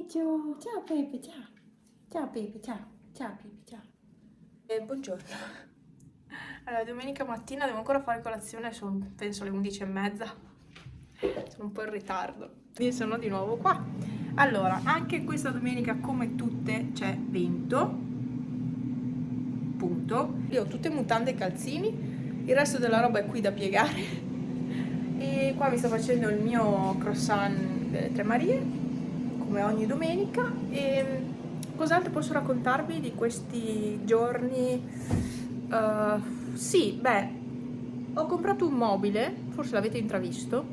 pomeriggio! Ciao Pepe, ciao! Ciao Pepe, ciao! Ciao Pepe, ciao! Buongiorno! Allora, domenica mattina devo ancora fare colazione, sono penso le 11:30. Sono un po' in ritardo. Quindi sono di nuovo qua. Allora, anche questa domenica, come tutte, c'è vento. Punto. Io ho tutte mutande e calzini, il resto della roba è qui da piegare. E qua mi sto facendo il mio croissant delle Tre Marie, come ogni domenica. E cos'altro posso raccontarvi di questi giorni? Sì, beh, ho comprato un mobile, forse l'avete intravisto,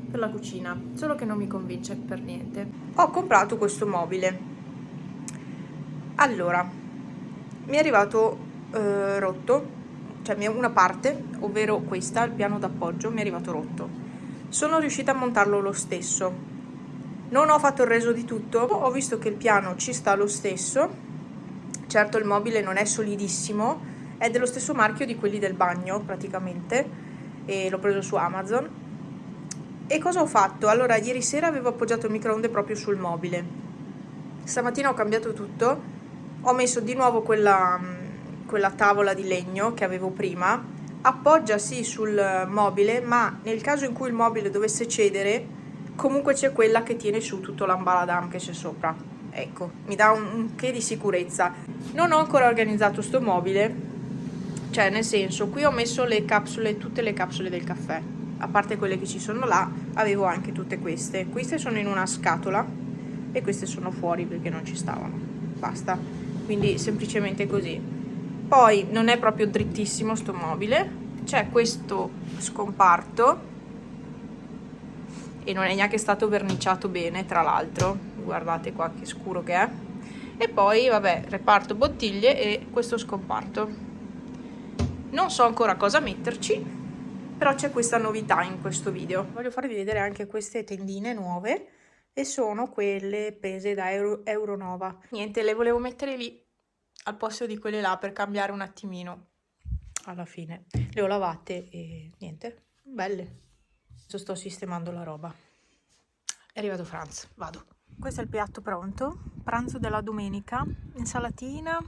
per la cucina, solo che non mi convince per niente. Ho comprato questo mobile. Allora, mi è arrivato rotto, cioè una parte, ovvero questa, il piano d'appoggio, mi è arrivato rotto. Sono riuscita a montarlo lo stesso. Non ho fatto il reso di tutto, ho visto che il piano ci sta lo stesso. Certo, il mobile non è solidissimo, è dello stesso marchio di quelli del bagno praticamente, e l'ho preso su Amazon. E cosa ho fatto? Allora, ieri sera avevo appoggiato il microonde proprio sul mobile. Stamattina ho cambiato tutto, ho messo di nuovo quella tavola di legno che avevo prima. Appoggia sì sul mobile, ma nel caso in cui il mobile dovesse cedere, comunque c'è quella che tiene su tutto l'ambaradam che c'è sopra. Ecco, mi dà un che di sicurezza. Non ho ancora organizzato sto mobile, cioè nel senso, qui ho messo le capsule, tutte le capsule del caffè, a parte quelle che ci sono là, avevo anche tutte queste. Queste sono in una scatola e queste sono fuori perché non ci stavano. Basta, quindi semplicemente così. Poi non è proprio drittissimo sto mobile, c'è questo scomparto e non è neanche stato verniciato bene, tra l'altro, guardate qua che scuro che è. E poi vabbè, reparto bottiglie e questo scomparto. Non so ancora cosa metterci, però c'è questa novità in questo video. Voglio farvi vedere anche queste tendine nuove e sono quelle prese da Euronova. Niente, le volevo mettere lì al posto di quelle là per cambiare un attimino. Alla fine le ho lavate e niente, belle. Adesso sto sistemando la roba. È arrivato Franz, vado. Questo è il piatto pronto, pranzo della domenica, insalatina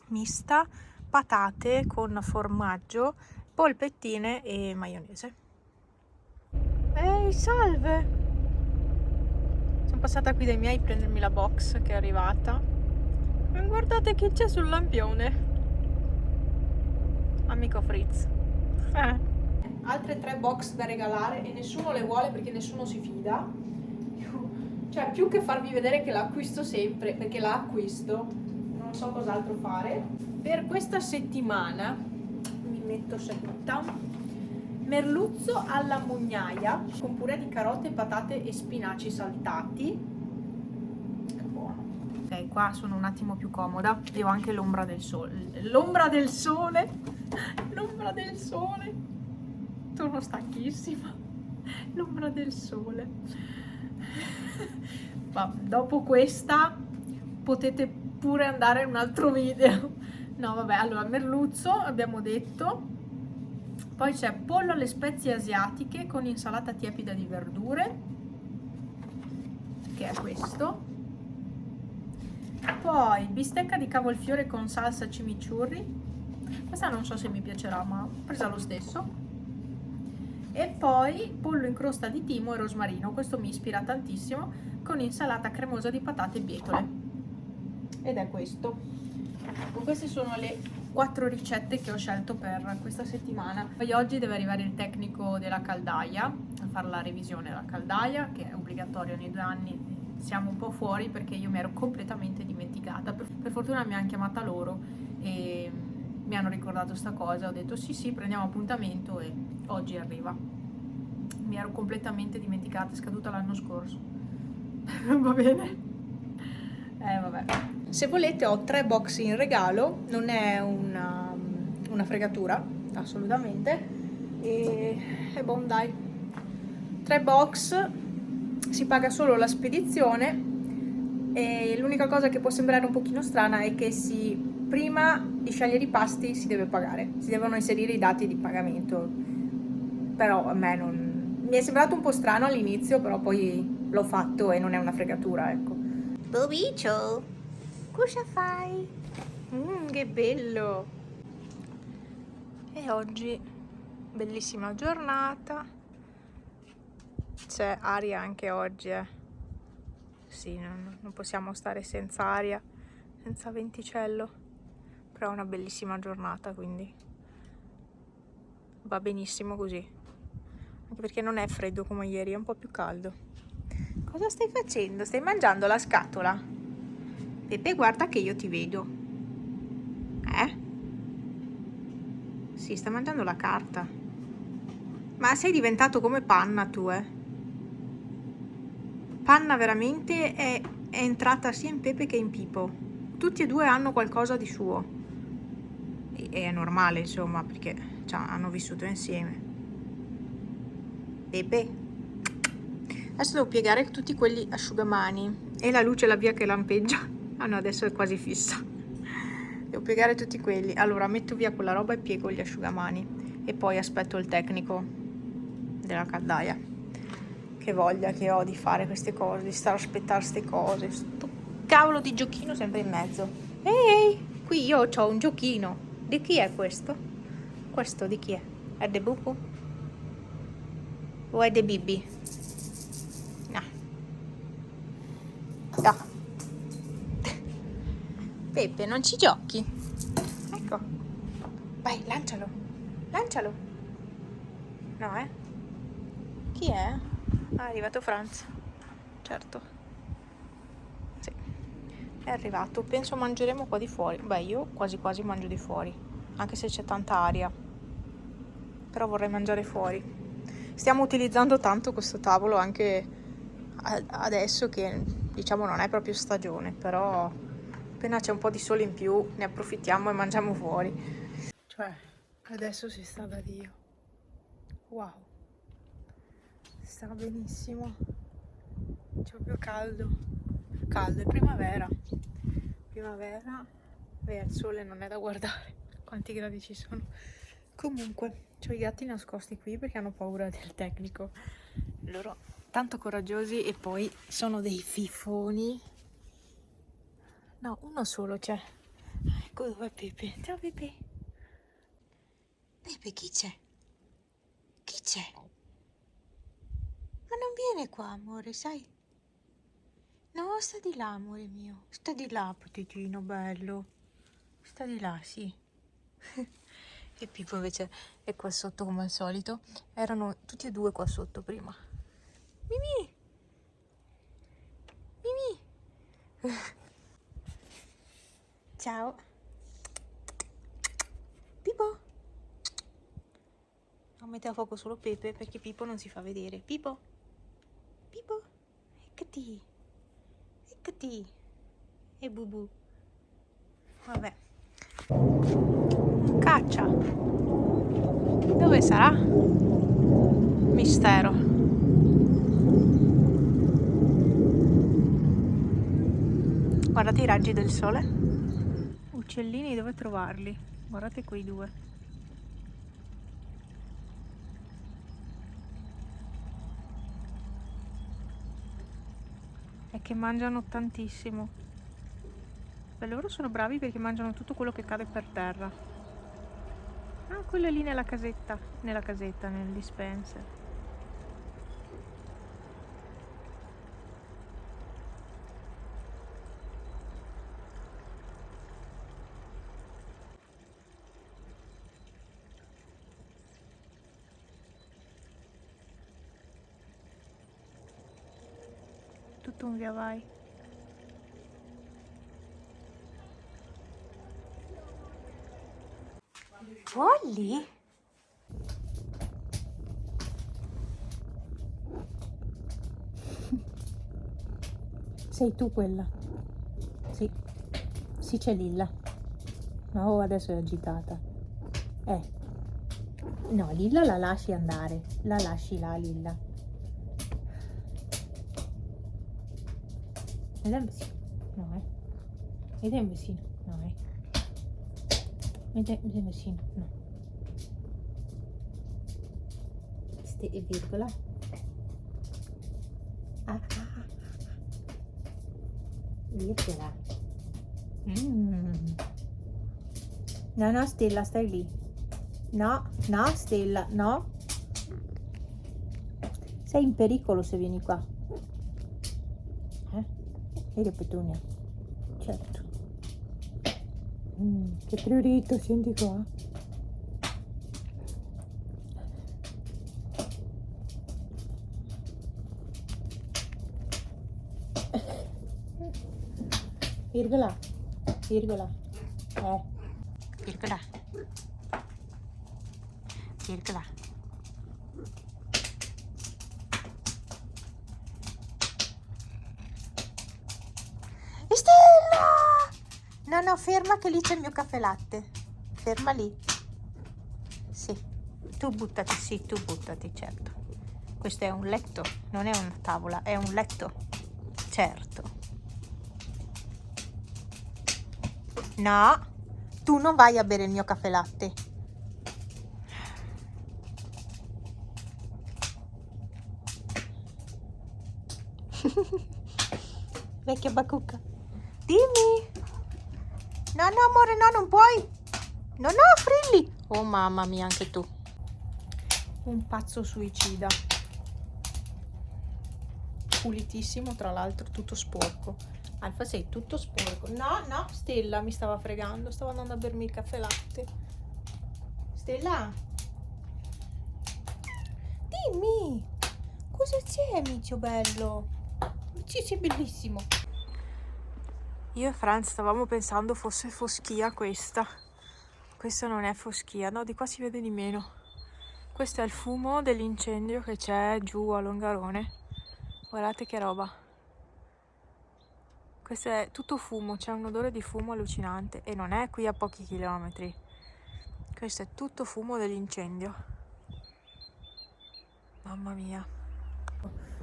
mista, patate con formaggio, polpettine e maionese. Ehi, salve! Sono passata qui dai miei a prendermi la box che è arrivata. Ma guardate chi c'è sul lampione. Amico Fritz. Altre 3 box da regalare e nessuno le vuole perché nessuno si fida. Cioè, più che farvi vedere che l'acquisto sempre, perché la acquisto, non so cos'altro fare. Per questa settimana mi metto seduta. Merluzzo alla mugnaia con purè di carote, patate e spinaci saltati. È buono. Ok, qua sono un attimo più comoda e ho anche l'ombra del sole. L'ombra del sole! L'ombra del sole! Sono stanchissima. L'ombra del sole. Ma dopo questa potete pure andare in un altro video. No, vabbè, allora merluzzo abbiamo detto. Poi c'è pollo alle spezie asiatiche con insalata tiepida di verdure, che è questo. Poi bistecca di cavolfiore con salsa chimichurri. Questa non so se mi piacerà, ma ho presa lo stesso. E poi pollo in crosta di timo e rosmarino, questo mi ispira tantissimo, con insalata cremosa di patate e bietole. Ed è questo. Queste sono le 4 ricette che ho scelto per questa settimana. Poi oggi deve arrivare il tecnico della caldaia a fare la revisione della caldaia, che è obbligatoria ogni 2 anni. Siamo un po' fuori perché io mi ero completamente dimenticata. Per fortuna mi hanno chiamata loro e mi hanno ricordato sta cosa. Ho detto sì, prendiamo appuntamento e oggi arriva. Mi ero completamente dimenticata, è scaduta l'anno scorso. Va bene? Vabbè. Se volete ho 3 box in regalo, non è una fregatura, assolutamente. E è buon dai. 3 box, si paga solo la spedizione e l'unica cosa che può sembrare un pochino strana è che prima di scegliere i pasti si deve pagare, si devono inserire i dati di pagamento, però a me mi è sembrato un po' strano all'inizio, però poi l'ho fatto e non è una fregatura, ecco. Bobiccio, cosa fai? Che bello! E oggi bellissima giornata, c'è aria anche oggi, sì, non possiamo stare senza aria, senza venticello, però è una bellissima giornata, quindi va benissimo così, anche perché non è freddo come ieri, è un po' più caldo. Cosa stai facendo? Stai mangiando la scatola? Pepe, guarda che io ti vedo. Sì, sta mangiando la carta. Ma sei diventato come Panna tu, Panna veramente è entrata sia in Pepe che in Pipo. Tutti e due hanno qualcosa di suo. E è normale, insomma, perché hanno vissuto insieme. Pepe. Adesso devo piegare tutti quegli asciugamani. E la luce la via che lampeggia. Ah no, adesso è quasi fissa. Devo piegare tutti quelli. Allora metto via quella roba e piego gli asciugamani. E poi aspetto il tecnico della caldaia. Che voglia che ho di fare queste cose, di stare a aspettare queste cose. Sto cavolo di giochino sempre in mezzo. Ehi, qui io ho un giochino. Di chi è questo? Questo di chi è? È de Bubu? O è de Bibi? No. No. Pepe, non ci giochi? Ecco. Vai, lancialo. Lancialo. No, Chi è? Ah, è arrivato Franz. Certo. Sì. È arrivato. Penso mangeremo qua di fuori. Beh, io quasi quasi mangio di fuori. Anche se c'è tanta aria. Però vorrei mangiare fuori. Stiamo utilizzando tanto questo tavolo anche adesso che diciamo non è proprio stagione. Però appena c'è un po' di sole in più ne approfittiamo e mangiamo fuori. Cioè, adesso si sta da Dio. Wow. Sta benissimo. C'è proprio caldo. Caldo, è primavera. Primavera. Beh, il sole non è da guardare. Quanti gradi ci sono? Comunque, ho i gatti nascosti qui perché hanno paura del tecnico. Loro tanto coraggiosi e poi sono dei fifoni. No, uno solo c'è. Ecco dov'è Pepe. Ciao Pepe. Pepe, chi c'è? Chi c'è? Ma non viene qua, amore, sai? No, sta di là, amore mio. Sta di là, potitino bello. Sta di là, sì. E Pippo invece è qua sotto come al solito. Erano tutti e due qua sotto prima. Mimì! Mimì! Ciao! Pippo! Non mette a fuoco solo Pepe perché Pippo non si fa vedere. Pippo! Pippo! Eccati! Eccati! E Bubu! Vabbè. Caccia! Dove sarà? Mistero. Guardate i raggi del sole. Uccellini, dove trovarli? Guardate quei due. È che mangiano tantissimo. Beh, loro sono bravi perché mangiano tutto quello che cade per terra. Ah, quello è lì nella casetta, nel dispenser. Tutto un via vai. Polly? Sei tu quella? Sì. Sì, c'è Lilla. Oh, adesso è agitata. No, Lilla la lasci andare. La lasci là, Lilla. Vediamo sì. No, Vediamo sì. No, Vediamo sì. No. E virgola. Dirtela. No, no, Stella, stai lì. No, no, Stella, no. Sei in pericolo se vieni qua. Vedi, Petunia? Certo. Che prurito, senti qua. Virgola, virgola, virgola, virgola. Stella! No, no, ferma che lì c'è il mio caffè latte. Ferma lì. Sì, tu buttati, sì, tu buttati, certo. Questo è un letto, non è una tavola, è un letto. Certo. No, tu non vai a bere il mio caffè latte. Vecchia bacucca. Dimmi. No, no, amore, no, non puoi. No, no, Frilli. Oh, mamma mia, anche tu. Un pazzo suicida. Pulitissimo, tra l'altro, tutto sporco. Alfa, sei tutto sporco. No, no, Stella mi stava fregando. Stavo andando a bermi il caffè latte. Stella? Dimmi. Cosa c'è, micio bello? Sì, sei bellissimo. Io e Franz stavamo pensando fosse foschia questa. Questa non è foschia, no, di qua si vede di meno. Questo è il fumo dell'incendio che c'è giù a Longarone. Guardate che roba. Questo è tutto fumo, c'è un odore di fumo allucinante e non è qui a pochi chilometri. Questo è tutto fumo dell'incendio. Mamma mia.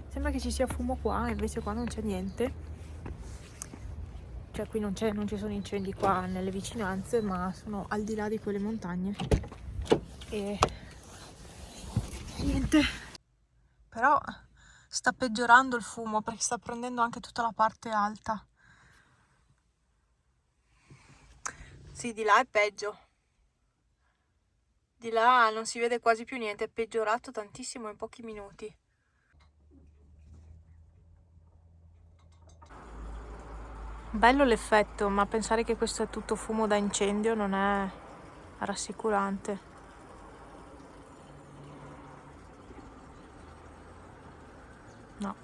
Sembra che ci sia fumo qua, invece qua non c'è niente. Cioè qui non ci sono incendi qua nelle vicinanze, ma sono al di là di quelle montagne. E niente. Però sta peggiorando il fumo perché sta prendendo anche tutta la parte alta. Sì, di là è peggio. Di là non si vede quasi più niente, è peggiorato tantissimo in pochi minuti. Bello l'effetto, ma pensare che questo è tutto fumo da incendio non è rassicurante. No.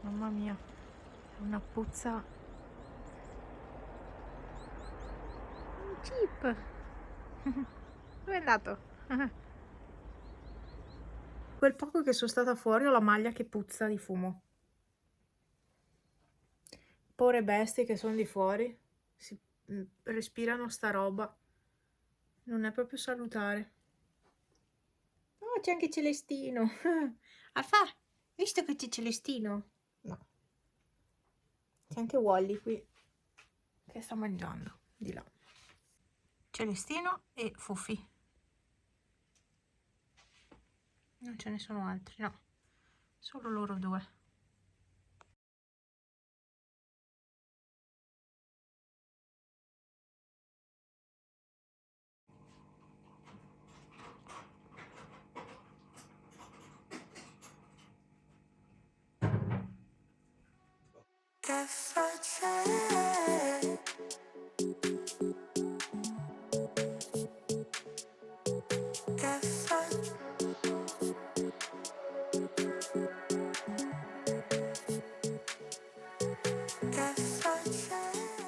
Mamma mia, è una puzza. Chip! Dove è andato? Quel poco che sono stata fuori ho la maglia che puzza di fumo. Povere bestie che sono di fuori, respirano sta roba. Non è proprio salutare. Oh, c'è anche Celestino. Alfa, visto che c'è Celestino? No. C'è anche Wally qui che sta mangiando di là. Celestino e Fufi. Non ce ne sono altri, no. Solo loro due. Che faccio?